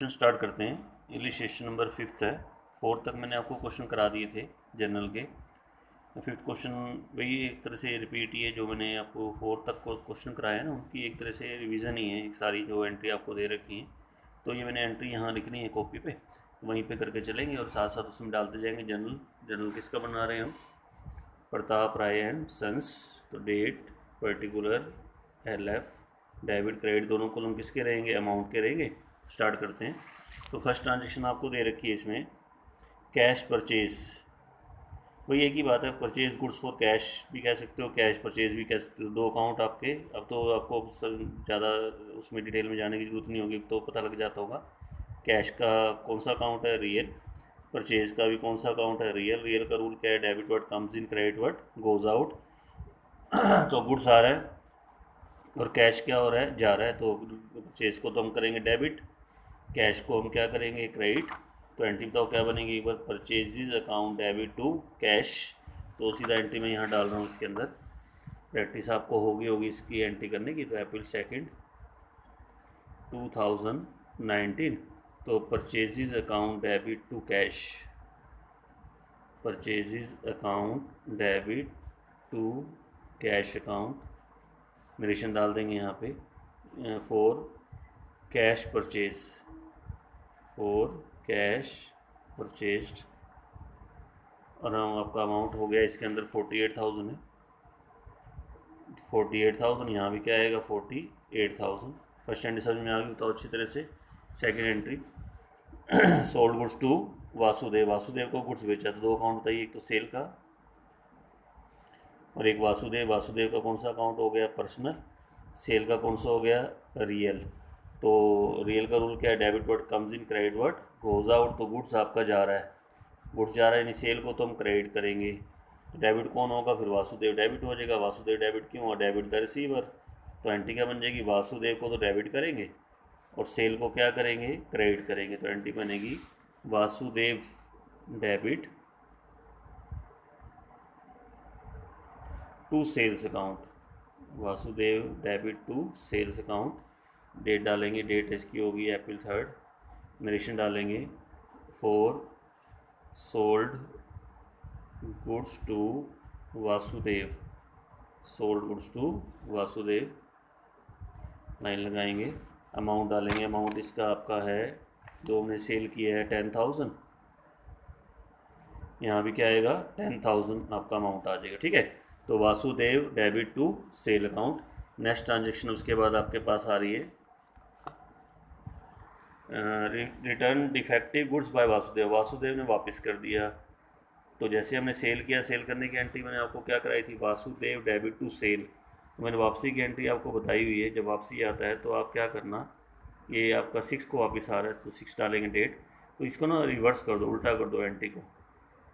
Start करते हैं। Illustration number 5 है। 4 तक मैंने आपको क्वेश्चन करा दिए थे जनरल के। 5th क्वेश्चन वही एक तरह से रिपीट ही है जो मैंने आपको 4 तक क्वेश्चन कराया है ना, उनकी एक तरह से रिवीजन ही है। एक सारी जो एंट्री आपको दे रखी है, तो ये मैंने एंट्री यहाँ लिखनी है कॉपी पे, वहीं पे करके चलेंगे और साथ साथ उसमें डालते जाएंगे जनरल। जनरल किसका बना रहे हैं हम? Pratap Rai and sons. तो date, particular, LF, debit credit दोनों कॉलम किसके रहेंगे? अमाउंट के रहेंगे। स्टार्ट करते हैं। तो फर्स्ट ट्रांजेक्शन आपको दे रखी है इसमें, कैश परचेज। वही एक ही बात है, परचेज गुड्स फॉर कैश भी कह सकते हो, कैश परचेज भी कह सकते हो। दो अकाउंट आपके, अब तो आपको ज़्यादा उसमें डिटेल में जाने की जरूरत नहीं होगी, तो पता लग जाता होगा कैश का कौन सा अकाउंट है, रियल। परचेज का भी कौन सा अकाउंट है, रियल। रियल का रूल क्या है? Debit word comes in, credit word goes out. तो गुड्स आ रहा है और कैश क्या हो रहा है? जा रहा है। तो परचेज को तो हम करेंगे डेबिट, कैश को हम क्या करेंगे? क्रेडिट। तो एंट्री बताओ क्या बनेगी एक बार? Purchases account debit to cash. तो सीधा एंट्री मैं यहाँ डाल रहा हूँ इसके अंदर। प्रैक्टिस आपको होगी इसकी एंट्री करने की। तो अप्रैल 2 2019। तो purchases account debit to cash, purchases account debit to cash account. Narration डाल देंगे यहाँ पे for cash purchase, for cash purchased. और आपका अमाउंट हो गया इसके अंदर 48,000 है। 48,000 यहाँ भी क्या आएगा? 48,000। फर्स्ट एंट्री समझ में आ गई? तो अच्छी तरह से। Second entry, sold goods to Vasudev. Vasudev को गुड्स बेचा। तो दो अकाउंट बताइए, एक तो सेल का और एक वासुदेव। वासुदेव का कौन सा अकाउंट हो गया? पर्सनल। सेल का कौन सा हो गया? रियल। तो रियल का रूल क्या है? Debit word comes in, credit word goes out. तो गुड्स आपका जा रहा है, गुड्स जा रहा है, यानी सेल को तो हम क्रेडिट करेंगे। तो डेबिट कौन होगा फिर? वासुदेव डेबिट हो जाएगा। वासुदेव डेबिट क्यों हुआ? Debit the receiver. तो एंट्री क्या बन जाएगी? वासुदेव को तो डेबिट करेंगे और सेल को क्या करेंगे? क्रेडिट करेंगे। तो एंट्री बनेगी Vasudev debit to sales account, Vasudev debit to sales account. Date डालेंगे, डेट इसकी होगी अप्रैल 3। नरेशन डालेंगे for sold goods to Vasudev, sold goods to Vasudev. Line लगाएंगे, अमाउंट डालेंगे। अमाउंट इसका आपका है, जो हमने सेल किया है 10,000, यहाँ भी क्या आएगा? 10,000 आपका अमाउंट आ जाएगा। ठीक है, तो Vasudev debit to sale account. Next transaction उसके बाद आपके पास आ रही है return defective goods by Vasudev. Vasudev ने वापस कर दिया। तो जैसे हमने सेल किया, सेल करने की एंट्री मैंने आपको क्या कराई थी? Vasudev debit to sale. तो मैंने वापसी की एंट्री आपको बताई हुई है। जब वापसी आता है तो आप क्या करना, ये आपका 6 को वापस आ रहा है तो 6 डालेंगे डेट। तो इसको ना रिवर्स कर दो, उल्टा कर दो एंट्री को।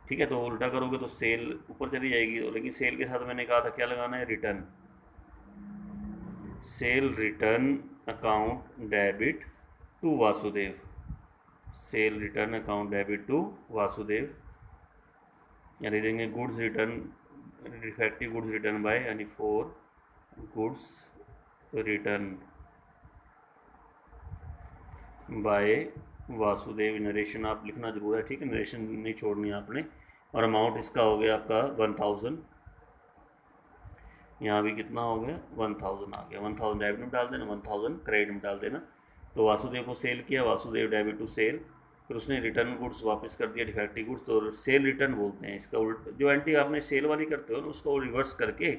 ठीक है, तो उल्टा करोगे तो सेल ऊपर चली जाएगी। लेकिन सेल के साथ मैंने कहा था क्या लगाना है? Return. Cell return account debit to Vasudev, cell return account debit to Vasudev. यानी देंगे goods return, defective goods return bye, यानी for goods return bye Vasudev. Narration आप लिखना जरूर है, ठीक है, नरेशन नहीं छोड़नी आपने। और अमाउंट इसका हो गया आपका 1,000। यहाँ भी कितना हो गया? 1,000 आ गया। 1,000 डेबिट में डाल देना, 1,000 क्रेडिट में डाल देना। तो वासुदेव को सेल किया, वासुदेव डेबिट टू सेल। फिर उसने रिटर्न गुड्स वापस कर दिया, डिफेक्टिव गुड्स। तो सेल रिटर्न बोलते हैं इसका। उल्ट जो एंट्री आपने सेल वाली करते हो ना, उसको रिवर्स करके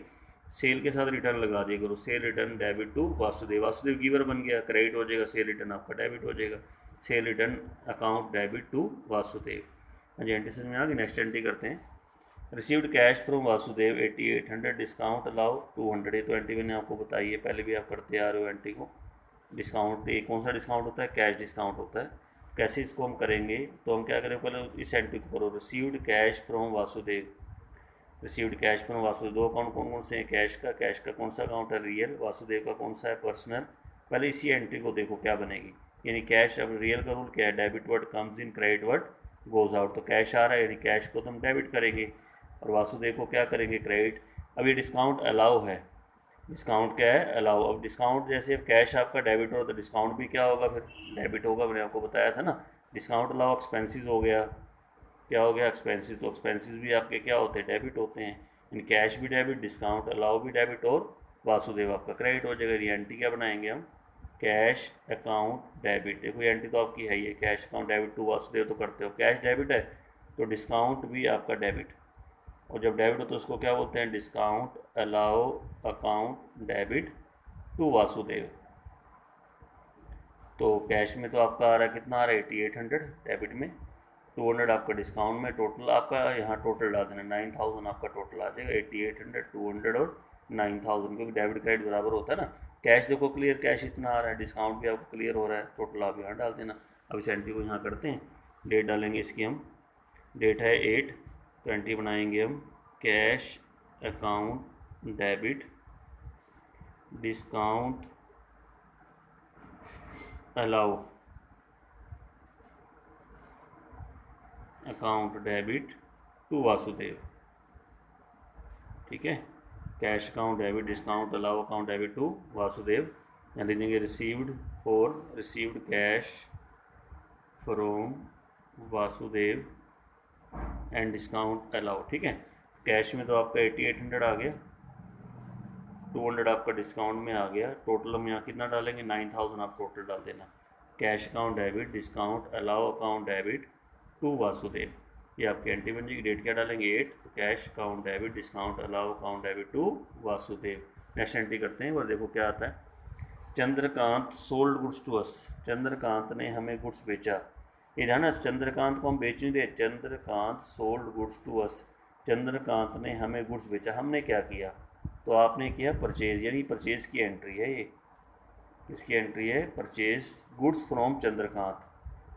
सेल के साथ रिटर्न लगा दिया करो। Sale return debit to Vasudev. Vasudev giver बन गया, क्रेडिट हो जाएगा, सेल रिटर्न आपका डेबिट हो जाएगा। Sale return account debit to Vasudev. हाँ जी, एंट्री समझ में आ गई। नेक्स्ट एंट्री करते हैं। Received cash from Vasudev 8800, discount allow 200। ये तो एंट्री मैंने आपको बताई है, पहले भी आप करते आ रहे हो एंट्री को। डिस्काउंट, ये कौन सा डिस्काउंट होता है? कैश डिस्काउंट होता है। कैसे इसको हम करेंगे? तो हम क्या करें, पहले इस एंट्री को करो। Received cash from Vasudev, received cash from Vasudev. दो अकाउंट कौन कौन से हैं? कैश का, कैश का कौन सा अकाउंट है? रियल। वासुदेव का कौन सा है? पर्सनल। पहले इसी एंट्री को देखो क्या बनेगी। यानी कैश, अब रियल का रूल क्या है? Debit word comes in, credit word goes out. तो कैश आ रहा है, यानी कैश को तो हम डेबिट करेंगे और वासुदेव को क्या करेंगे? क्रेडिट। अब ये डिस्काउंट अलाउ है, डिस्काउंट क्या है, अलाउ। अब डिस्काउंट जैसे कैश आपका डेबिट हो तो डिस्काउंट भी क्या होगा, फिर डेबिट होगा। मैंने आपको बताया था ना, डिस्काउंट अलाउ एक्सपेंसेस हो गया। क्या हो गया, एक्सपेंसेस। तो एक्सपेंसेस भी आपके क्या होते हैं, डेबिट होते हैं। इन कैश भी डेबिट, डिस्काउंट अलाउ भी डेबिट, और वासुदेव आपका क्रेडिट हो जाएगा। ये एंट्री क्या बनाएंगे हम, कैश अकाउंट डेबिट। देखो ये एंट्री तो आपकी है, ये cash account debit to Vasudev तो करते हो, कैश डेबिट है तो डिस्काउंट भी आपका डेबिट। और जब डेबिट हो तो उसको क्या बोलते हैं, discount allow account debit to Vasudev. तो कैश में तो आपका आ रहा है, कितना आ रहा है, 8800 डेबिट में, 200 आपका डिस्काउंट में। टोटल आपका यहाँ टोटल डाल देना, 9000 आपका टोटल आ जाएगा। 8800, 200 और 9000, क्योंकि डेबिट क्रेडिट बराबर होता है ना। कैश देखो क्लियर, कैश इतना आ रहा है, डिस्काउंट भी आपको क्लियर हो रहा है, टोटल आप यहाँ डाल देना। अब इस एंट्री को यहाँ करते हैं, डेट डालेंगे इसकी हम, डेट है 8/20 बनाएंगे हम। Cash account debit discount allow account debit to Vasudev. ठीक है, cash account debit discount allow account debit to Vasudev. यहाँ लिख देंगे received for received cash from Vasudev and discount allow. ठीक है, कैश में तो आपका 8800 आ गया, 200 आपका डिस्काउंट में आ गया। टोटल हम यहाँ कितना डालेंगे, 9000 आप टोटल डाल देना। Cash account debit discount allow account debit to Vasudev, ये आपकी एंट्री बन जाएगी। डेट क्या डालेंगे, 8। तो cash account debit discount allow account debit to Vasudev. Next entry करते हैं और देखो क्या आता है। Chandrakant sold goods to us, Chandrakant ने हमें गुड्स बेचा। ये ध्यान है, चंद्रकांत को हम बेच नहीं रहे, Chandrakant sold goods to us, Chandrakant ने हमें गुड्स बेचा। हमने क्या किया, तो आपने किया परचेज, यानी परचेज की एंट्री है ये। इसकी एंट्री है purchase goods from Chandrakant,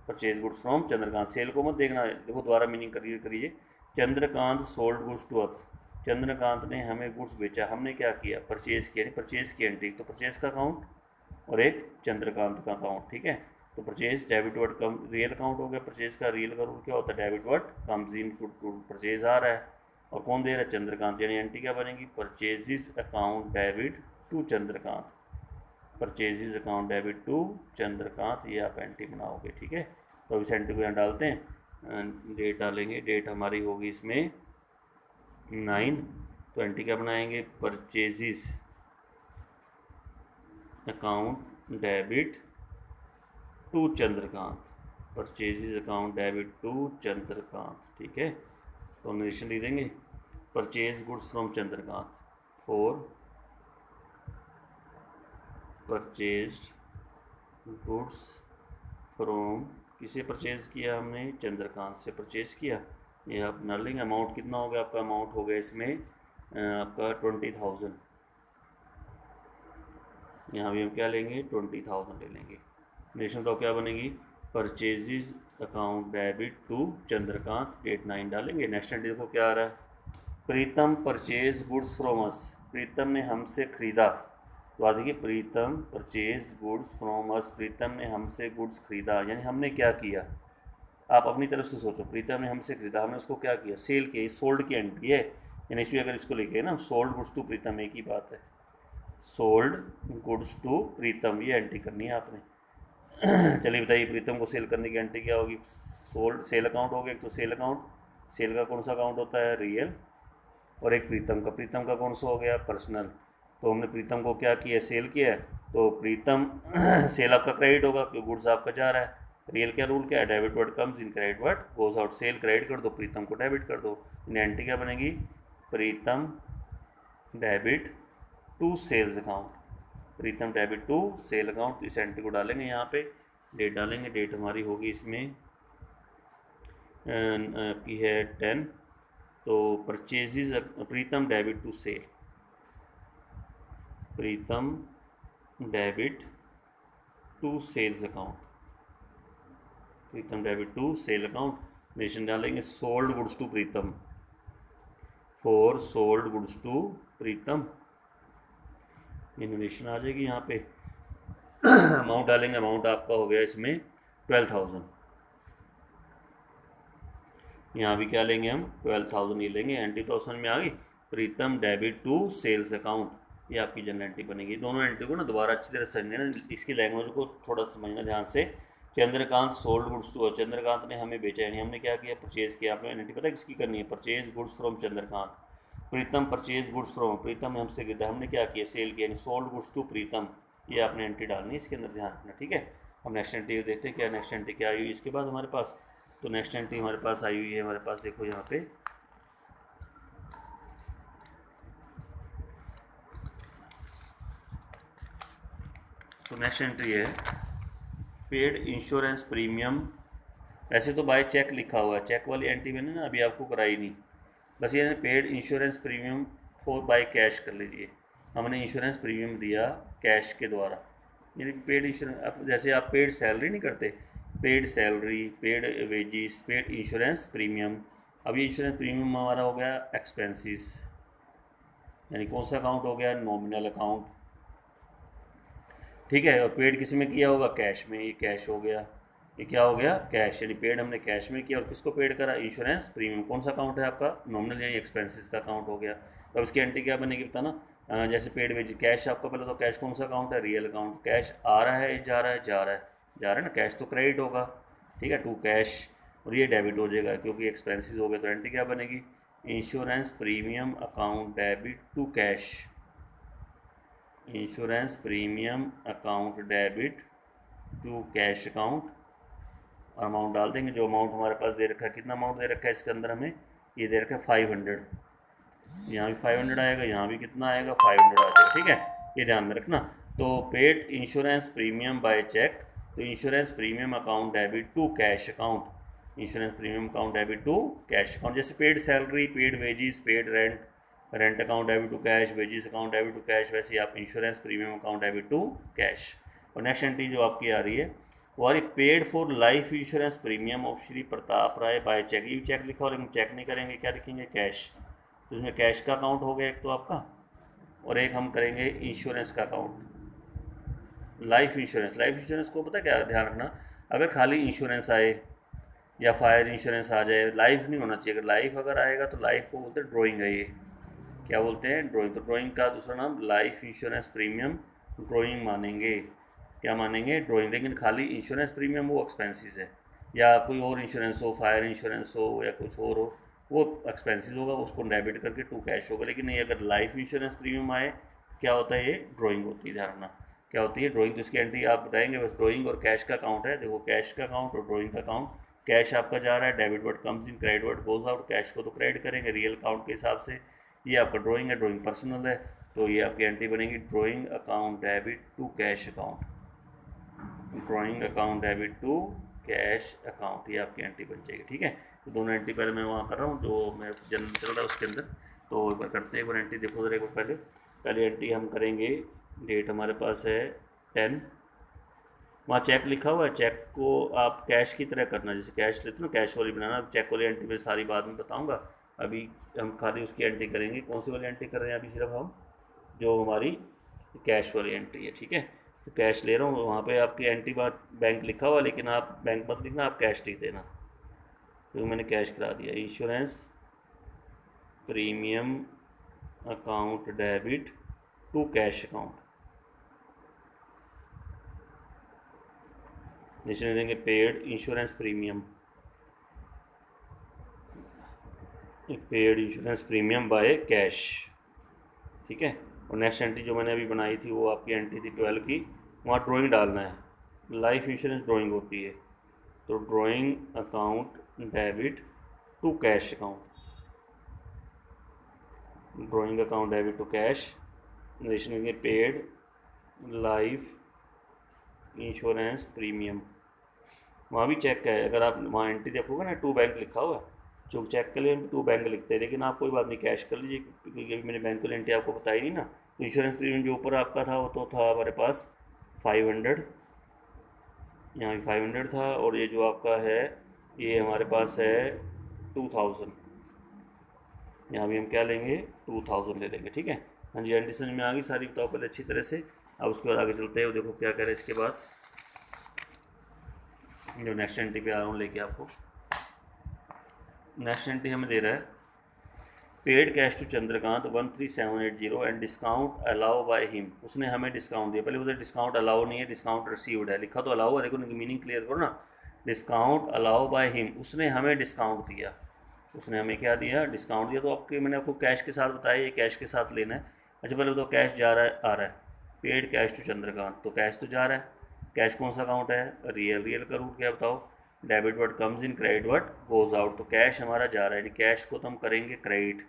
purchase goods from Chandrakant. Sale को मत देखना, देखो दोबारा मीनिंग करिए। Chandrakant sold goods to us, Chandrakant ने हमें गुड्स बेचा। हमने क्या किया, परचेज किया, परचेज की एंट्री। तो परचेज का अकाउंट और एक चंद्रकांत का अकाउंट। ठीक है, तो परचेज डेबिट वर्ड कम रियल अकाउंट हो गया। परचेज का रियल का रूल क्या होता है, debit word comes in to purchase आ रहा है, और कौन दे रहा है, चंद्रकांत। यानी एंट्री क्या बनेगी, purchases account debit to Chandrakant, purchases account debit to Chandrakant, ये आप एंट्री बनाओगे। ठीक है, तो इस एंट्री को यहाँ डालते हैं, डेट डालेंगे, डेट हमारी होगी इसमें 9। तो एंट्री क्या बनाएंगे, purchases account debit to Chandrakant, purchases account debit to Chandrakant. ठीक है, तो नरेशन लिख देंगे, purchase goods from Chandrakant for purchased goods from, किसे परचेज किया हमने, चंद्रकांत से परचेज किया। ये आप न लेंगे, अमाउंट कितना हो गया आपका, अमाउंट हो गया इसमें आपका 20,000। यहाँ भी हम क्या लेंगे, 20,000 ले लेंगे। नेशन तो क्या बनेगी, purchases account debit to Chandrakant, date 9 डालेंगे। नेक्स्ट एंट्री देखो क्या आ रहा है, Pritam purchase goods from us, Pritam ने हमसे खरीदा। तो आ देखिए, Pritam purchase goods from us, Pritam ने हमसे गुड्स खरीदा, यानी हमने क्या किया, आप अपनी तरफ से सोचो। प्रीतम ने हमसे खरीदा, हमने उसको क्या किया, सेल किया। सोल्ड की एंट्री है, यानी इसमें अगर इसको लिखे ना, सोल्ड गुड्स टू प्रीतम, एक ही बात है, सोल्ड गुड्स टू प्रीतम, ये एंट्री करनी है आपने। चलिए बताइए, प्रीतम को सेल करने की एंट्री क्या होगी, सोल्ड सेल अकाउंट हो गया। एक तो सेल अकाउंट, सेल का कौन सा अकाउंट होता है, रियल, और एक प्रीतम का कौन सा हो गया, पर्सनल। तो हमने प्रीतम को क्या किया, सेल किया है, तो प्रीतम सेल आपका क्रेडिट होगा क्योंकि गुड्स आपका जा रहा है। रियल क्या रूल क्या है, debit word comes in, credit word goes out. Cell credit कर दो, प्रीतम को डेबिट कर दो। इन एंट्री क्या बनेगी, Pritam debit to sales account, Pritam debit to sale account. इस एंट्री को डालेंगे यहाँ पे, डेट डालेंगे, डेट हमारी होगी इसमें आपकी है 10। तो purchases Pritam debit to sale, Pritam debit to sales account, Pritam debit to sale account. Narration डालेंगे, sold goods to Pritam, for sold goods to Pritam, इनोवेशन आ जाएगी यहाँ पे। अमाउंट डालेंगे, अमाउंट आपका हो गया इसमें 12,000। यहाँ भी क्या लेंगे हम, 12,000 ही लेंगे। एंट्री तो समझ में आ गई, प्रीतम डेबिट टू सेल्स अकाउंट, ये आपकी जनरल एंट्री बनेगी। दोनों एंट्री को ना दोबारा अच्छी तरह समझना, इसकी लैंग्वेज को थोड़ा समझना ध्यान से। Chandrakant sold goods to, Chandrakant ने हमें बेचा, यानी हमने क्या किया, परचेज किया। आपने एंट्री पता है किसकी करनी है, purchase goods from Chandrakant. Pritam purchase goods from, Pritam हमसे खरीदा, हमने क्या किया, सेल किया, यानी सोल्ड गुड्स टू प्रीतम। ये आपने एंट्री डालनी है इसके अंदर, ध्यान रखना, ठीक है। हम नेक्स्ट एंट्री देखते हैं क्या नेक्स्ट एंट्री क्या आई हुई इसके बाद हमारे पास। तो नेक्स्ट एंट्री हमारे पास आई हुई है, हमारे पास देखो यहाँ पे, तो नेक्स्ट एंट्री है पेड इंश्योरेंस प्रीमियम। ऐसे तो बाय चेक लिखा हुआ है, चेक वाली एंट्री मैंने ना अभी आपको कराई नहीं, बस ये paid insurance premium for by cash कर लीजिए। हमने इंश्योरेंस प्रीमियम दिया कैश के द्वारा, यानी पेड इंश्योरेंस। अब जैसे आप पेड सैलरी नहीं करते, paid salary, paid wages, paid insurance premium. अब ये इंश्योरेंस प्रीमियम हमारा हो गया एक्सपेंसिस, यानी कौन सा अकाउंट हो गया, नॉमिनल अकाउंट, ठीक है। और पेड किस में किया होगा, कैश में, ये कैश हो गया, ये क्या हो गया, कैश, यानी पेड हमने कैश में किया। और किसको पेड करा, इंश्योरेंस प्रीमियम। कौन सा अकाउंट है आपका, नॉमिनल यानी एक्सपेंसेस का अकाउंट हो गया। तो अब इसकी एंट्री क्या बनेगी बताना। जैसे पेड वेज कैश आपका, पहले तो कैश कौन सा अकाउंट है, रियल अकाउंट। कैश आ रहा है, जा रहा है, जा रहा है, जा रहा है ना, कैश तो क्रेडिट होगा, ठीक है, टू कैश, और ये डेबिट हो जाएगा क्योंकि एक्सपेंसिस हो गए। तो एंट्री क्या बनेगी, insurance premium account debit to cash, insurance premium account debit to cash account, और अमाउंट डाल देंगे जो अमाउंट हमारे पास दे रखा है। कितना अमाउंट दे रखा है इसके अंदर हमें, ये दे रखा है 500, यहाँ भी 500 आएगा, यहाँ भी कितना आएगा, 500 आ जाएगा, ठीक है, ये ध्यान में रखना। तो paid insurance premium by cheque, तो insurance premium account debit to cash account, insurance premium account debit to cash account. जैसे paid salary, paid wages, paid rent, rent account debit to cash, wages account debit to cash, वैसे आप insurance premium account debit to cash. और next entry जो आपकी आ रही है वो आ रही paid for life insurance premium of Shri Pratap Rai bye check. ये चेक लिखा और चेक नहीं करेंगे, क्या लिखेंगे, कैश। तो इसमें कैश का अकाउंट हो गया एक तो आपका, और एक हम करेंगे इंश्योरेंस का account, life insurance. Life insurance को पता क्या ध्यान रखना, अगर खाली इंश्योरेंस आए या फायर इंश्योरेंस आ जाए, लाइफ नहीं होना चाहिए। अगर लाइफ अगर आएगा तो लाइफ को बोलते हैं ड्रॉइंग है, ये क्या बोलते हैं, ड्रॉइंग। तो ड्रॉइंग का दूसरा नाम लाइफ इंश्योरेंस प्रीमियम ड्रॉइंग मानेंगे, क्या मानेंगे, ड्रॉइंग। लेकिन खाली इंश्योरेंस प्रीमियम वो एक्सपेंसिस है, या कोई और इंश्योरेंस हो, फायर इंश्योरेंस हो या कुछ और हो, वो एक्सपेंसिस होगा, उसको डेबिट करके टू कैश होगा। लेकिन नहीं, अगर लाइफ इंश्योरेंस प्रीमियम आए, क्या होता है, ये ड्रॉइंग होती है, ध्यान रखना क्या होती है, ड्रॉइंग। तो इसकी एंट्री आप बताएंगे, बस ड्रॉइंग और कैश का अकाउंट है, देखो कैश का अकाउंट और ड्रॉइंग का अकाउंट। कैश आपका जा रहा है, debit word comes in, credit word goes out. Cash को तो क्रेडिट करेंगे रियल अकाउंट के हिसाब से, ये आपका ड्रॉइंग है, ड्रॉइंग पर्सनल है, तो ये आपकी एंट्री बनेगी drawing account debit to cash account, drawing account debit to cash account, ये आपकी एंट्री बन जाएगी, ठीक है। तो दोनों एंट्री पहले मैं वहाँ कर रहा हूँ जो मैं जनरल चल रहा है उसके अंदर। तो एक बार करते हैं, एक बार एंट्री देखो जरा, एक बार पहले एंट्री हम करेंगे, डेट हमारे पास है 10, वहाँ चेक लिखा हुआ है, चेक को आप कैश की तरह करना, जैसे कैश लेते हो ना, कैश वाली बनाना। चेक वाली एंट्री में सारी बात मैं बताऊँगा, अभी हम खाली उसकी एंट्री करेंगे। कौन सी वाली एंट्री कर रहे हैं अभी, सिर्फ हम जो हमारी कैश वाली एंट्री है, ठीक है। तो कैश ले रहा हूँ, वहाँ पे आपकी एंट्री बात बैंक लिखा हुआ, लेकिन आप बैंक मत लिखना, आप कैश लिख देना, तो मैंने कैश करा दिया। Insurance premium account debit to cash account, नीचे देंगे paid insurance premium, paid insurance premium by cash, ठीक है। और नेक्स्ट एंट्री जो मैंने अभी बनाई थी वो आपकी एंट्री थी 12 की, वहाँ ड्राइंग डालना है, लाइफ इंश्योरेंस ड्राइंग होती है, तो drawing account debit to cash account, drawing account debit to cash, national के पेड लाइफ इंश्योरेंस प्रीमियम। वहाँ भी चेक है, अगर आप वहाँ एंट्री देखोगे ना, टू बैंक लिखा हुआ है, जो चेक के लिए हम टू बैंक लिखते हैं, लेकिन आप कोई बात नहीं, कैश कर लीजिए, क्योंकि अभी मैंने बैंक वाली एंट्री आपको बताई नहीं ना। तो इंश्योरेंस प्रीमियम जो ऊपर आपका था वो तो था हमारे पास 500, यहाँ भी 500 था, और ये जो आपका है ये हमारे पास है 2000, यहाँ भी हम क्या लेंगे, 2000 ले लेंगे, ठीक है। हाँ जी, एंट्री समझ में आ गई सारी, बताओ पहले अच्छी तरह से। अब उसके बाद आगे चलते हैं, देखो क्या कह रहे हैं इसके बाद, जो नेक्स्ट एंट्री पे आ रहा हूँ लेके आपको। नेक्स्ट एंट्री हमें दे रहा है paid cash to Chandrakant 13780 and discount allow by him, उसने हमें डिस्काउंट दिया। पहले उधर डिस्काउंट अलाउ नहीं है, डिस्काउंट रिसीव्ड है, लिखा तो अलाउ है, देखो मीनिंग क्लियर करो ना। डिस्काउंट अलाउ बाय हिम, उसने हमें डिस्काउंट दिया, उसने हमें क्या दिया, डिस्काउंट दिया। तो आपके मैंने आपको कैश के साथ बताया, ये कैश के साथ लेना है। अच्छा पहले तो कैश जा रहा है, आ रहा है, पेड कैश टू चंद्रकांत, तो कैश तो जा रहा है। कैश कौन सा अकाउंट है, रियल, रियल का रूट क्या बताओ, debit word comes in, credit word goes out, तो कैश हमारा जा रहा है, यानी कैश को तो हम करेंगे क्रेडिट।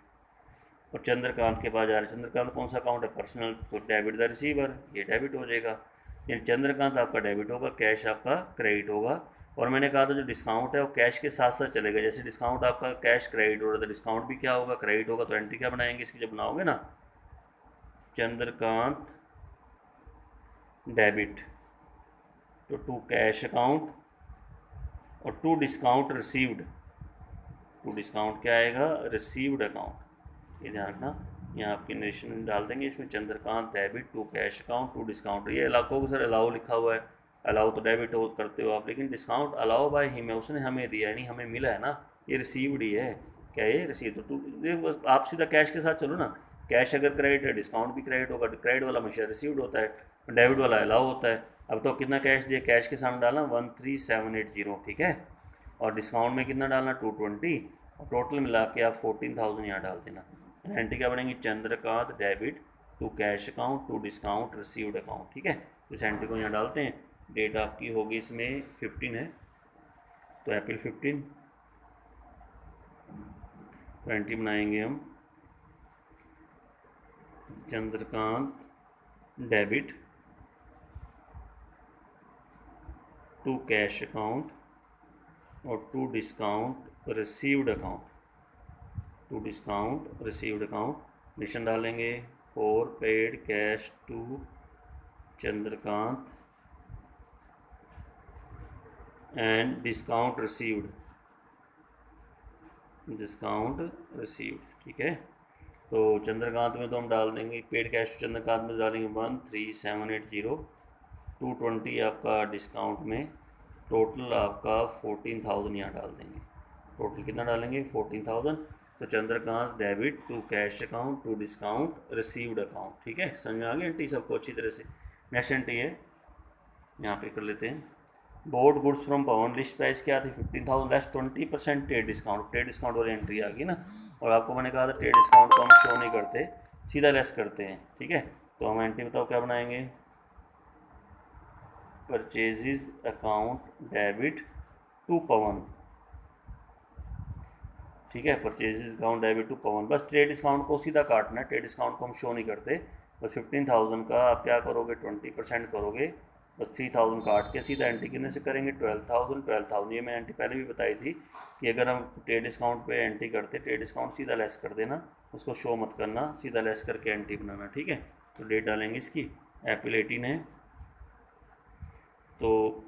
और चंद्रकांत के पास जा रहा है, चंद्रकांत कौन सा अकाउंट है, पर्सनल, तो डेबिट द रिसीवर, ये डेबिट हो जाएगा। यानी चंद्रकांत आपका डेबिट होगा, कैश आपका क्रेडिट होगा। और मैंने कहा था जो डिस्काउंट है वो कैश के साथ साथ चलेगा, जैसे डिस्काउंट आपका कैश क्रेडिट हो रहा था, डिस्काउंट भी क्या होगा, क्रेडिट होगा। तो एंट्री क्या बनाएंगे इसकी, जब बनाओगे ना, चंद्रकांत डेबिट, तो टू कैश अकाउंट और to discount received, to discount क्या आएगा, रिसीव्ड अकाउंट, ये ध्यान रखना। यहाँ आपके नरेशन डाल देंगे इसमें, Chandrakant debit to cash account to discount. ये अलाउ को सर अलाउ लिखा हुआ है, अलाउ तो डेबिट हो करते हो आप, लेकिन डिस्काउंट अलाउ बाय हिम है, उसने हमें दिया, यानी हमें मिला है ना, ये रिसीव्ड ही है, क्या ये रिसीव। तो टू आप सीधा कैश के साथ चलो ना, कैश अगर क्रेडिट है डिस्काउंट भी क्रेडिट होगा, क्रेडिट वाला हमेशा रिसीव्ड होता है, डेबिट वाला अलाउ होता है। अब तो कितना कैश दिया, कैश के सामने डालना 13780, ठीक है, और डिस्काउंट में कितना डालना 220, और टोटल मिला के आप 14,000 यहाँ डाल देना। एंट्री क्या बनेंगी, Chandrakant debit to cash account to discount received account, ठीक है। इस एंट्री को यहाँ डालते हैं। डेट आपकी होगी इसमें 15 है, तो अप्रैल 15, तो एंट्री बनाएंगे हम Chandrakant debit to cash account और to discount received account, to discount received account. मिशन डालेंगे for paid cash to Chandrakant and discount received, discount received, ठीक है। तो चंद्रकांत में तो हम डाल देंगे, पेड कैश चंद्रकांत में डालेंगे 13780, 220 आपका डिस्काउंट में, टोटल आपका 14,000 यहाँ डाल देंगे। टोटल कितना डालेंगे, 14,000। तो Chandrakant debit to cash account to discount received account, ठीक है। समझ में आ गई एंट्री सबको अच्छी तरह से। नेक्स्ट एंट्री है, यहाँ पे कर लेते हैं, board goods from Pawan, list price क्या थी 15,000 less 20% trade discount, trade discount वाली एंट्री आ गई ना। और आपको मैंने कहा था ट्रेड डिस्काउंट को हम शो नहीं करते, सीधा लेस करते हैं, ठीक है। तो हम एंट्री बताओ क्या बनाएंगे, परचेजेस अकाउंट डेबिट टू पवन, ठीक है, परचेजेस अकाउंट डेबिट टू पवन। बस ट्रेड डिस्काउंट को सीधा काटना है, ट्रेड डिस्काउंट को हम शो नहीं करते। बस 15,000 का आप क्या करोगे, 20% करोगे, बस 3,000 काट के सीधा एंट्री कितने से करेंगे, 12,000। ये मैं एंट्री पहले भी बताई थी कि अगर हम ट्रेड डिस्काउंट पे एंट्री करते, ट्रेड डिस्काउंट सीधा लेस कर देना, उसको शो मत करना, सीधा लेस करके एंट्री बनाना, ठीक है। तो डेट डालेंगे इसकी, अप्रैल 18 है, तो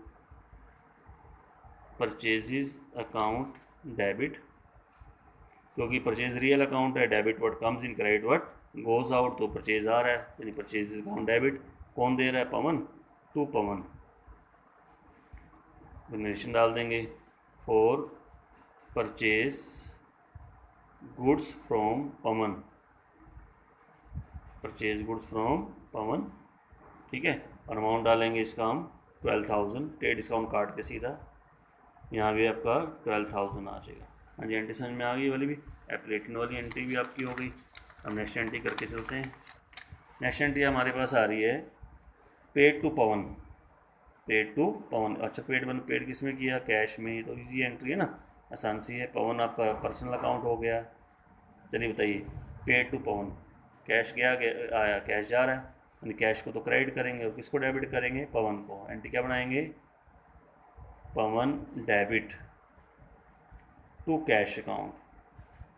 परचेजेस अकाउंट डेबिट, क्योंकि परचेज रियल अकाउंट है, debit word comes in, credit word goes out, तो परचेज आ रहा है, यानी परचेज अकाउंट डेबिट, कौन दे रहा है, पवन, टू पवन। नरेशन डाल देंगे for purchase goods from Pawan, purchase goods from Pawan, ठीक है। और अमाउंट डालेंगे इसका हम 12,000, ट्रेड डिस्काउंट काट के सीधा यहाँ भी आपका 12,000 आ जाएगा। हाँ जी, एंट्री समझ में आ गई वाली भी, एप्लेटिन वाली एंट्री भी आपकी हो गई। हम नेक्स्ट एंट्री करके चलते हैं। नेक्स्ट एंट्री हमारे पास आ रही है paid to Pawan, paid to Pawan. अच्छा पेड किस में किया, कैश में, तो इजी एंट्री है ना, आसान सी है। पवन आपका पर्सनल अकाउंट हो गया। चलिए बताइए, पेड टू पवन, कैश गया आया, कैश जा रहा है, यानी कैश को तो क्रेडिट करेंगे और किसको डेबिट करेंगे, पवन को। एंट्री क्या बनाएंगे, Pawan debit to cash account,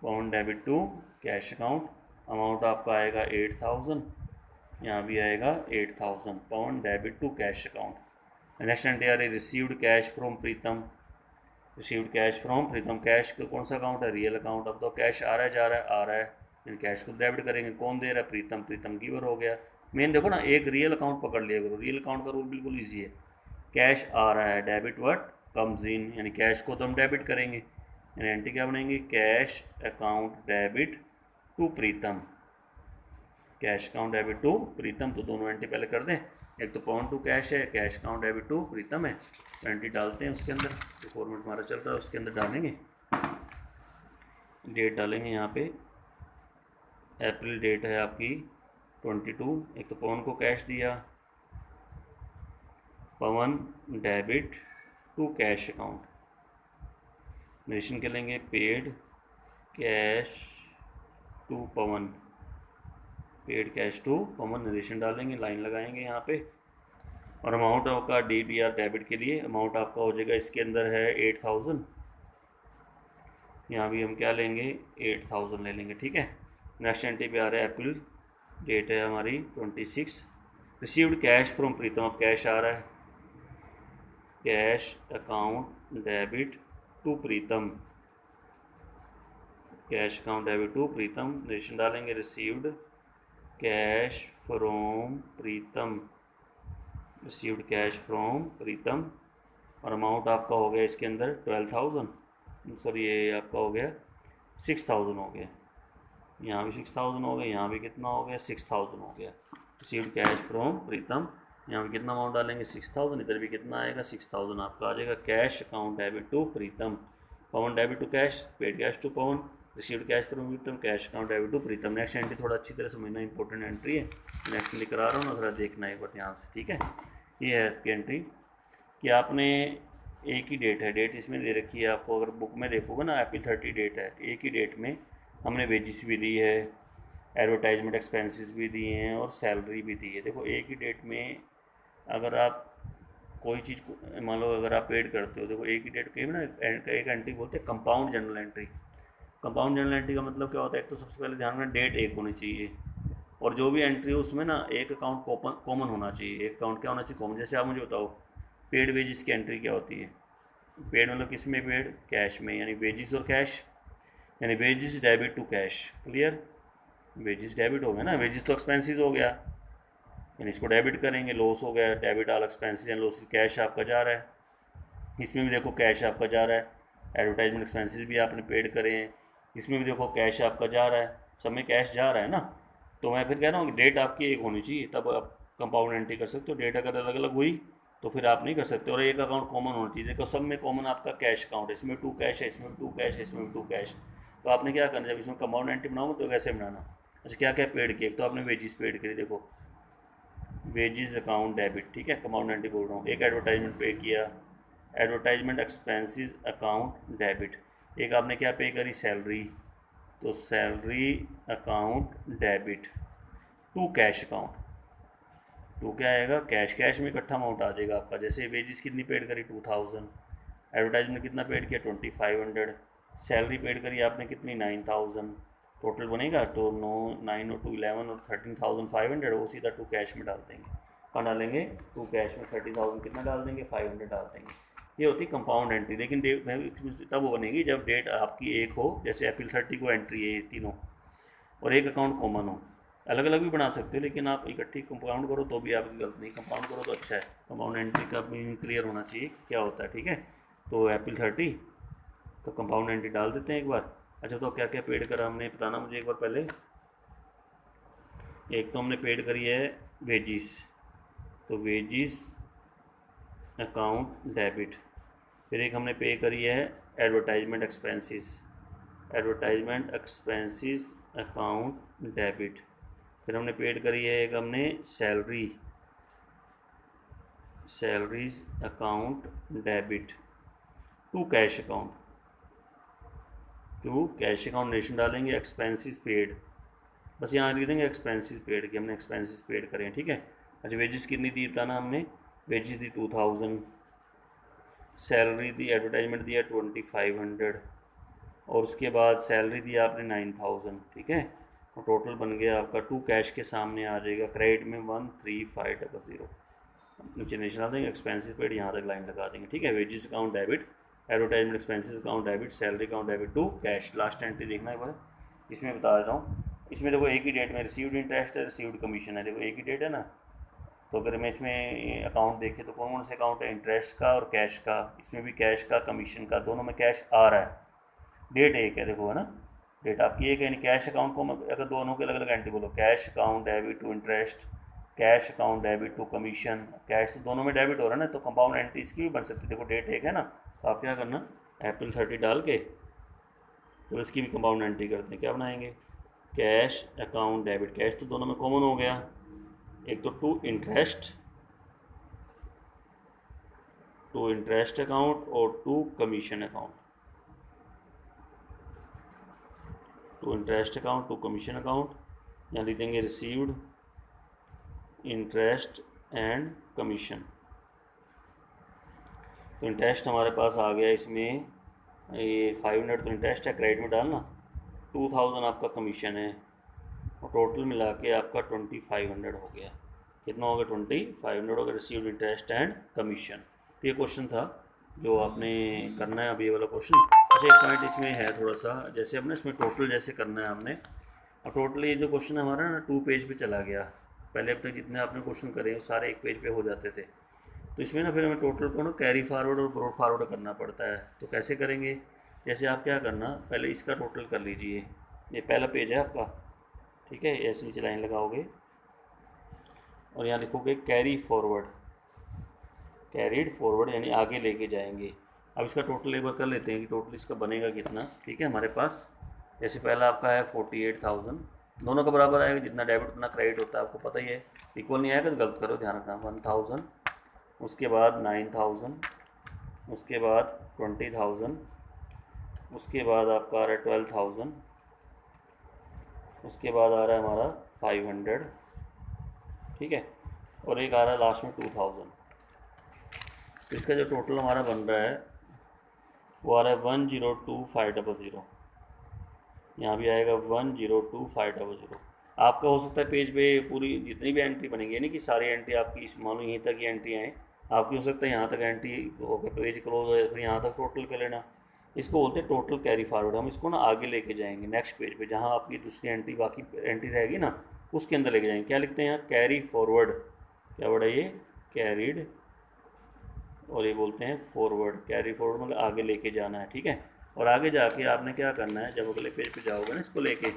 Pawan debit to cash account. Amount आपका आएगा 8,000, यहाँ भी आएगा 8,000, Pawan debit to cash account. Next entry आ रही received cash from Pritam, received cash from Pritam, cash का कौन सा अकाउंट है, रियल अकाउंट। अब तो कैश आ रहा है, जा रहा है, आ रहा है, इन कैश को डेबिट करेंगे, कौन दे रहा है, प्रीतम, प्रीतम गिवर हो गया। मेन देखो ना, एक रियल अकाउंट पकड़ लिया करो, रियल अकाउंट का रूल बिल्कुल ईजी है। कैश आ रहा है, डेबिट वर्ड कम्स इन, यानी कैश को तो हम डेबिट करेंगे, यानी एंट्री क्या बनेंगे, cash account debit to Pritam, cash account debit to Pritam. तो दोनों एंट्री पहले कर दें, एक तो पाउंड टू कैश है, cash account debit to Pritam है, तो एंट्री डालते हैं उसके अंदर, जो फॉर्मेट हमारा चल रहा है उसके अंदर डालेंगे, डेट डालेंगे यहाँ पे, अप्रैल डेट है आपकी 22, एक तो पवन को कैश दिया, Pawan debit to cash account, narration के लेंगे paid cash to Pawan, paid cash to Pawan, narration डालेंगे, लाइन लगाएंगे यहाँ पे, और अमाउंट आपका DBR डेबिट के लिए अमाउंट आपका हो जाएगा, इसके अंदर है 8000, यहाँ भी हम क्या लेंगे 8000 ले लेंगे, ठीक है। नेक्स्ट एंट्री पे आ रहा है अप्रैल, डेट है हमारी 26, रिसीव्ड कैश फ्रॉम प्रीतम, अब कैश आ रहा है, cash account debit to Pritam, cash account debit to Pritam, narration डालेंगे, received cash from Pritam, received cash from Pritam, और अमाउंट आपका हो गया इसके अंदर 12000, सॉरी ये आपका हो गया 6000 हो गया, यहाँ भी 6000 हो गया, यहाँ भी कितना हो गया 6000 हो गया, रिसीव्ड कैश फ्रॉम प्रीतम, यहाँ भी कितना अमाउंट डालेंगे 6000, इधर भी कितना आएगा 6000 आपका आ जाएगा, cash account debit to Pritam, Pawan debit to cash, paid cash to Pawan, received cash from Pritam, cash account debit to Pritam. Next entry थोड़ा अच्छी तरह समझना, इंपॉर्टेंट एंट्री है, नेक्स्ट लिख करा रहा हूँ ना, थोड़ा देखना एक बार ध्यान से, ठीक है। ये है आपकी एंट्री कि आपने एक ही डेट है, डेट इसमें दे रखी है आपको, अगर बुक में देखोगे ना अप्रैल 30 डेट है, एक ही डेट में हमने वेजिस भी दी है, एडवर्टाइजमेंट एक्सपेंसेस भी दिए हैं और सैलरी भी दी है। देखो एक ही डेट में अगर आप कोई चीज़ को मान लो अगर आप पेड करते हो, देखो एक ही डेट के ना एक एंट्री बोलते हैं compound general entry. Compound general entry का मतलब क्या होता है, एक तो सबसे पहले ध्यान में डेट एक होनी चाहिए, और जो भी एंट्री हो उसमें ना एक अकाउंट कॉमन होना चाहिए, एक अकाउंट क्या होना चाहिए कॉमन। जैसे आप मुझे बताओ पेड वेजिस की एंट्री क्या होती है, पेड मतलब किस में पेड, कैश में, यानी वेजिस और कैश, यानी wages debit to cash, clear, wages debit हो गया ना, वेजिस तो एक्सपेंसेस हो गया, यानी इसको डेबिट करेंगे, लॉस हो गया, debit all expenses and loss, cash आपका जा रहा है, इसमें भी देखो कैश आपका जा रहा है, एडवर्टाइजमेंट एक्सपेंसेस भी आपने पेड करे हैं, इसमें भी देखो कैश आपका जा रहा है, सब में कैश जा रहा है ना। तो मैं फिर कह रहा हूँ कि डेट आपकी एक होनी चाहिए, तब आप कंपाउंड एंट्री कर सकते हो, डेट अगर अलग अलग हुई तो फिर आप नहीं कर सकते, और एक अकाउंट कॉमन होना चाहिए। देखो सब में कॉमन आपका कैश अकाउंट है, इसमें टू कैश है, इसमें टू कैश है, इसमें टू कैश, तो आपने क्या करना, जब इसमें कंपाउंड एंट्री बनाओगे तो कैसे बनाना। अच्छा क्या क्या पेड किया, तो आपने वेजिस पेड करी, देखो वेजिस अकाउंट डेबिट, ठीक है, कंपाउंड एंट्री बोल रहा हूँ, एक एडवर्टाइजमेंट पे किया, एडवर्टाइजमेंट एक्सपेंसेस अकाउंट डेबिट, एक आपने क्या पे करी सैलरी, तो salary account debit to cash account, to क्या आएगा कैश, कैश में इकट्ठा अमाउंट आ जाएगा आपका। जैसे वेजिस कितनी पेड करी 2000, एडवर्टाइजमेंट कितना पेड किया 2500, सैलरी पेड करी आपने कितनी 9000, टोटल बनेगा तो 9 और 2 11 और 13500, वो सीधा टू कैश में डाल देंगे, कहाँ डालेंगे टू कैश में, 13000 कितना डाल देंगे 500 डाल देंगे। ये होती है कंपाउंड एंट्री, लेकिन डेट तब वो बनेगी जब डेट आपकी एक हो, जैसे अप्रैल 30 को एंट्री है ये तीनों, और एक अकाउंट कॉमन हो। अलग अलग भी बना सकते हो, लेकिन आप इकट्ठी कंपाउंड करो तो भी आपकी गलत नहीं, कंपाउंड करो तो अच्छा है। कंपाउंड एंट्री का मीनिंग क्लियर होना चाहिए क्या होता है, ठीक है। तो अप्रैल 30 तो कंपाउंड एंट्री डाल देते हैं एक बार। अच्छा तो क्या क्या पेड करा हमने बताना मुझे एक बार पहले। एक तो हमने पेड करी है वेजिस, तो वेजिस अकाउंट डेबिट, फिर एक हमने पे करी है advertisement expenses, advertisement expenses account debit, फिर हमने पेड करी है एक हमने salary, salaries account debit to cash account, to cash account narration डालेंगे, एक्सपेंसेस पेड, बस यहाँ लिख देंगे एक्सपेंसेस पेड कि हमने एक्सपेंसेस पेड करें, ठीक है। अच्छा वेजिस कितनी दी था ना हमने, वेजिस दी 2000, सैलरी दी एडवर्टाइजमेंट दिया 2500, और उसके बाद सैलरी दी आपने 9000, ठीक है, और टोटल बन गया आपका टू कैश के सामने आ जाएगा, क्रेडिट में 13500, नीचे नरेशन डाल देंगे, एक्सपेंसेस पेड यहाँ तक लाइन लगा देंगे, ठीक है। Wages account debit, advertisement expenses account debit, salary account debit to cash. Last entry देखना एक बार, इसमें बता देता हूँ, इसमें देखो एक ही डेट में रिसीव्ड इंटरेस्ट है, रिसीव्ड कमीशन है, देखो एक ही डेट है ना। तो अगर मैं इसमें अकाउंट देखे तो कौन कौन से अकाउंट है, इंटरेस्ट का और कैश का, इसमें भी कैश का कमीशन का, दोनों में कैश आ रहा है, डेट एक है देखो है ना, डेट आपकी एक है, यानी कैश अकाउंट को अगर दोनों के अलग अलग एंट्री बोलो, cash account debit to interest, cash account debit to commission, cash तो दोनों में डेबिट हो रहा है ना, तो कंपाउंड एंट्री इसकी भी बन सकती है। देखो डेट एक है ना, तो आप क्या करना, अप्रैल 30 डाल के तो इसकी भी कंपाउंड एंट्री करते हैं। क्या बनाएंगे, कैश अकाउंट डेबिट, कैश तो दोनों में कॉमन हो गया, एक तो टू इंटरेस्ट अकाउंट और to commission account, to interest account to commission account, यहाँ लिख देंगे रिसीव्ड इंटरेस्ट एंड कमीशन। तो इंटरेस्ट हमारे पास आ गया इसमें, ये 500 तो इंटरेस्ट है, क्रेडिट में डालना, 2000 आपका कमीशन है, और टोटल मिला के आपका 2500 हो गया। कितना हो गया, 2500 हो गया, रिसीव्ड इंटरेस्ट एंड कमीशन। तो ये क्वेश्चन था जो आपने करना है अभी, ये वाला क्वेश्चन। अच्छा एक पॉइंट इसमें है थोड़ा सा, जैसे अपने इसमें टोटल जैसे करना है हमने, अब टोटल ये जो क्वेश्चन हमारा ना 2 पेज पे चला गया। पहले अब तक जितने आपने क्वेश्चन करे वो सारे 1 पेज पे हो जाते थे, तो इसमें ना फिर हमें टोटल को ना कैरी फॉरवर्ड और ब्रॉड फॉरवर्ड करना पड़ता है। तो कैसे करेंगे, जैसे आप क्या करना, पहले इसका टोटल कर लीजिए, ये पहला पेज है आपका, ठीक है, ऐसे नीचे लाइन लगाओगे और यहाँ लिखोगे कैरी फॉरवर्ड, कैरीड फॉरवर्ड यानी आगे लेके जाएंगे। अब इसका टोटल एक बार कर लेते हैं कि टोटल इसका बनेगा कितना। ठीक है, हमारे पास जैसे पहला आपका है 48,000, दोनों का बराबर आएगा, जितना डेबिट उतना क्रेडिट होता है, आपको पता ही है। इक्वल नहीं आएगा तो गलत करो, ध्यान रखना। 1000, उसके बाद 9000, उसके बाद 20,000, उसके बाद आपका आ रहा है 12,000, उसके बाद आ रहा है हमारा 500, ठीक है, और एक आ रहा है लास्ट में 2000। तो इसका जो टोटल हमारा बन रहा है वो आ रहा है 102,500। यहाँ भी आएगा 102,500। आपका हो सकता है पेज पे पूरी जितनी भी एंट्री बनेगी, यानी कि सारी एंट्री आपकी इस मानो यहीं तक ही एंट्री आए, आपकी हो सकता है यहाँ तक एंट्री होकर पेज क्लोज हो जाए, फिर यहाँ तक टोटल कर लेना। इसको बोलते हैं टोटल कैरी फॉरवर्ड। हम इसको ना आगे लेके जाएंगे नेक्स्ट पेज पे, जहाँ आपकी दूसरी एंट्री बाकी एंट्री रहेगी ना, उसके अंदर लेके जाएंगे। क्या लिखते हैं यहाँ, कैरी फॉरवर्ड। क्या वर्ड है ये, कैरीड, और ये बोलते हैं फॉरवर्ड। कैरी फॉरवर्ड मतलब आगे लेके जाना है, ठीक है। और आगे जाके आपने क्या करना है, जब अगले पेज पे जाओगे ना इसको लेके,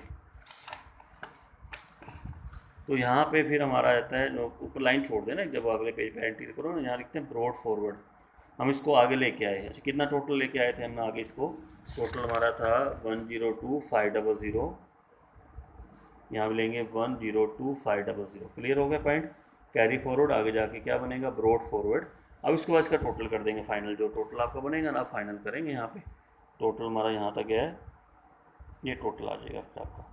तो यहाँ पे फिर हमारा आता है, ऊपर लाइन छोड़ देना, जब अगले पेज पे एंट्री करो ना, यहाँ लिखते हैं ब्रॉड फॉरवर्ड। हम इसको आगे लेके आए। अच्छा कितना टोटल लेके आए थे हम आगे इसको, टोटल हमारा था 102,500, यहाँ भी लेंगे 102,500। क्लियर हो गया पॉइंट। कैरी फॉरवर्ड, आगे जाके क्या बनेगा, ब्रॉड फॉरवर्ड। अब इसके बाद इसका टोटल कर देंगे फाइनल, जो टोटल आपका बनेगा ना फाइनल करेंगे। यहाँ पे टोटल हमारा यहाँ तक है, ये टोटल आ जाएगा फिर आपका,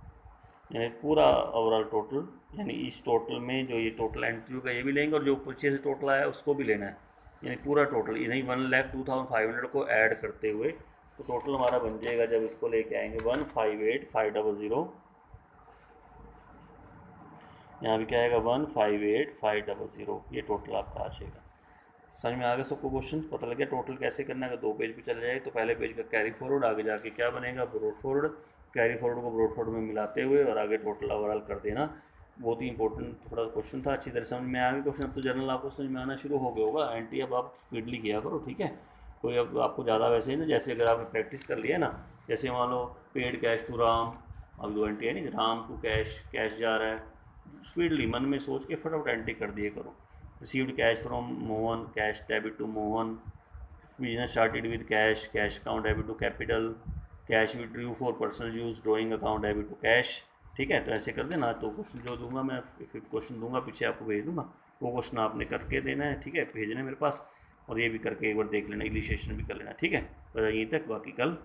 यानी पूरा ओवरऑल टोटल, यानी इस टोटल में जो ये टोटल एंट्री का ये भी लेंगे और जो पीछे से टोटल आया उसको भी लेना है, यानी पूरा टोटल, यानी 1,02,500 को ऐड करते हुए तो टोटल हमारा बन जाएगा। जब इसको लेके आएंगे 158,500, यहाँ भी क्या आएगा 158,500, ये टोटल आपका आ जाएगा। समझ में आ गया सबको, क्वेश्चन पता लग गया टोटल कैसे करना है। अगर 2 पेज पे चले जाए तो पहले पेज का कैरी फॉरवर्ड, आगे जाके क्या बनेगा, ब्रॉड फॉरवर्ड। कैरी फॉरवर्ड को ब्रॉड फॉरवर्ड में मिलाते हुए और आगे टोटल ओवरऑल कर देना। बहुत ही इंपॉर्टेंट थोड़ा क्वेश्चन था, अच्छी तरह समझ में आ गया क्वेश्चन। अब तो जनरल आपको समझ में आना शुरू हो गया होगा। एंट्री अब आप स्पीडली किया करो, ठीक है। कोई अब आपको ज़्यादा वैसे ही ना, जैसे अगर आपने प्रैक्टिस कर लिया ना, जैसे मान लो पेड कैश टू राम, अब 2 एंट्री है नहीं, राम टू कैश, कैश जा रहा है, स्पीडली मन में सोच के फटाफट एंट्री कर दिए करो। Received cash from Mohan, cash debit to Mohan, business started with cash, cash account debit to capital, cash withdrew for personal use, drawing account debit to cash. ठीक है, तो ऐसे कर देना। तो क्वेश्चन जो दूंगा मैं, फिर क्वेश्चन दूंगा पीछे आपको भेज दूंगा, वो क्वेश्चन आपने करके देना है, ठीक है, भेजना है मेरे पास। और ये भी करके एक बार देख लेना, इलिस्ट्रेशन भी कर लेना, ठीक है। तो यहीं तक, बाकी कल